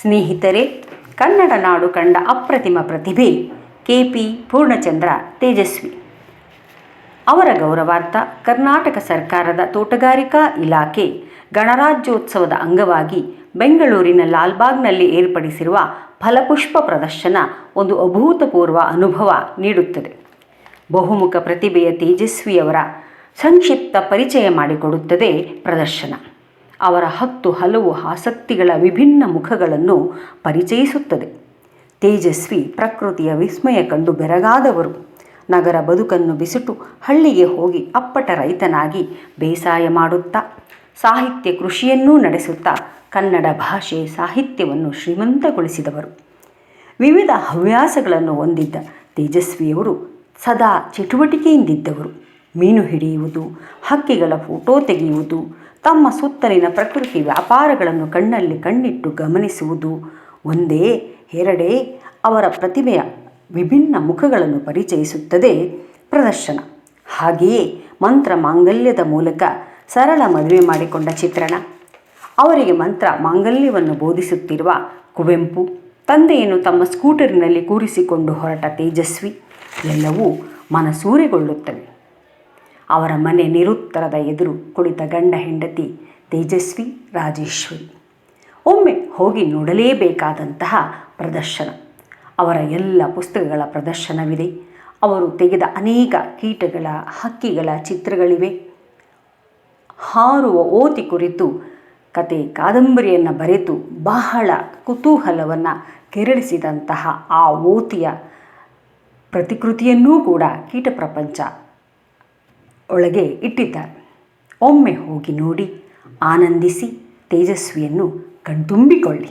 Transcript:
ಸ್ನೇಹಿತರೆ, ಕನ್ನಡ ನಾಡು ಕಂಡ ಅಪ್ರತಿಮ ಪ್ರತಿಭೆ KP ಪೂರ್ಣಚಂದ್ರ ತೇಜಸ್ವಿ. ಅವರ ಗೌರವಾರ್ಥ ಕರ್ನಾಟಕ ಸರ್ಕಾರದ ತೋಟಗಾರಿಕಾ ಇಲಾಖೆ ಗಣರಾಜ್ಯೋತ್ಸವದ ಅಂಗವಾಗಿ ಬೆಂಗಳೂರಿನ ಲಾಲ್ಬಾಗ್ನಲ್ಲಿ ಏರ್ಪಡಿಸಿರುವ ಫಲಪುಷ್ಪ ಪ್ರದರ್ಶನ ಒಂದು ಅಭೂತಪೂರ್ವ ಅನುಭವ ನೀಡುತ್ತದೆ. ಬಹುಮುಖ ಪ್ರತಿಭೆಯ ತೇಜಸ್ವಿಯವರ ಸಂಕ್ಷಿಪ್ತ ಪರಿಚಯ ಮಾಡಿಕೊಡುತ್ತದೆ ಪ್ರದರ್ಶನ. ಅವರ 10 ಹಲವು ಆಸಕ್ತಿಗಳ ವಿಭಿನ್ನ ಮುಖಗಳನ್ನು ಪರಿಚಯಿಸುತ್ತದೆ. ತೇಜಸ್ವಿ ಪ್ರಕೃತಿಯ ವಿಸ್ಮಯ ಕಂಡು ಬೆರಗಾದವರು. ನಗರ ಬದುಕನ್ನು ಬಿಸಿಟು ಹಳ್ಳಿಗೆ ಹೋಗಿ ಅಪ್ಪಟ ರೈತನಾಗಿ ಬೇಸಾಯ ಮಾಡುತ್ತಾ ಸಾಹಿತ್ಯ ಕೃಷಿಯನ್ನೂ ನಡೆಸುತ್ತಾ ಕನ್ನಡ ಭಾಷೆ ಸಾಹಿತ್ಯವನ್ನು ಶ್ರೀಮಂತಗೊಳಿಸಿದವರು. ವಿವಿಧ ಹವ್ಯಾಸಗಳನ್ನು ಹೊಂದಿದ್ದ ತೇಜಸ್ವಿಯವರು ಸದಾ ಚಟುವಟಿಕೆಯಿಂದಿದ್ದವರು. ಮೀನು ಹಿಡಿಯುವುದು, ಹಕ್ಕಿಗಳ ಫೋಟೋ ತೆಗೆಯುವುದು, ತಮ್ಮ ಸುತ್ತಲಿನ ಪ್ರಕೃತಿ ವ್ಯಾಪಾರಗಳನ್ನು ಕಣ್ಣಲ್ಲಿ ಕಣ್ಣಿಟ್ಟು ಗಮನಿಸುವುದು ಒಂದೇ ಎರಡೇ ಅವರ ಪ್ರತಿಭೆಯ ವಿಭಿನ್ನ ಮುಖಗಳನ್ನು ಪರಿಚಯಿಸುತ್ತದೆ ಪ್ರದರ್ಶನ. ಹಾಗೆಯೇ ಮಂತ್ರ ಮಾಂಗಲ್ಯದ ಮೂಲಕ ಸರಳ ಮದುವೆ ಮಾಡಿಕೊಂಡ ಚಿತ್ರಣ, ಅವರಿಗೆ ಮಂತ್ರ ಮಾಂಗಲ್ಯವನ್ನು ಬೋಧಿಸುತ್ತಿರುವ ಕುವೆಂಪು, ತಂದೆಯನ್ನು ತಮ್ಮ ಸ್ಕೂಟರಿನಲ್ಲಿ ಕೂರಿಸಿಕೊಂಡು ಹೊರಟ ತೇಜಸ್ವಿ ಎಲ್ಲವೂ ಮನಸೂರೆಗೊಳ್ಳುತ್ತವೆ. ಅವರ ಮನೆ ನಿರುತ್ತರದ ಎದುರು ಕುಳಿತ ಗಂಡ ಹೆಂಡತಿ ತೇಜಸ್ವಿ ರಾಜೇಶ್ವರಿ. ಒಮ್ಮೆ ಹೋಗಿ ನೋಡಲೇಬೇಕಾದಂತಹ ಪ್ರದರ್ಶನ. ಅವರ ಎಲ್ಲ ಪುಸ್ತಕಗಳ ಪ್ರದರ್ಶನವಿದೆ. ಅವರು ತೆಗೆದ ಅನೇಕ ಕೀಟಗಳ, ಹಕ್ಕಿಗಳ ಚಿತ್ರಗಳಿವೆ. ಹಾರುವ ಓತಿ ಕುರಿತು ಕತೆ ಕಾದಂಬರಿಯನ್ನು ಬರೆದು ಬಹಳ ಕುತೂಹಲವನ್ನು ಕೆರಳಿಸಿದಂತಹ ಆ ಓತಿಯ ಪ್ರತಿಕೃತಿಯನ್ನೂ ಕೂಡ ಕೀಟ ಪ್ರಪಂಚ ಒಳಗೆ ಇಟ್ಟಿದ್ದಾರೆ. ಒಮ್ಮೆ ಹೋಗಿ ನೋಡಿ, ಆನಂದಿಸಿ, ತೇಜಸ್ವಿಯನ್ನು ಕಣ್ತುಂಬಿಕೊಳ್ಳಿ.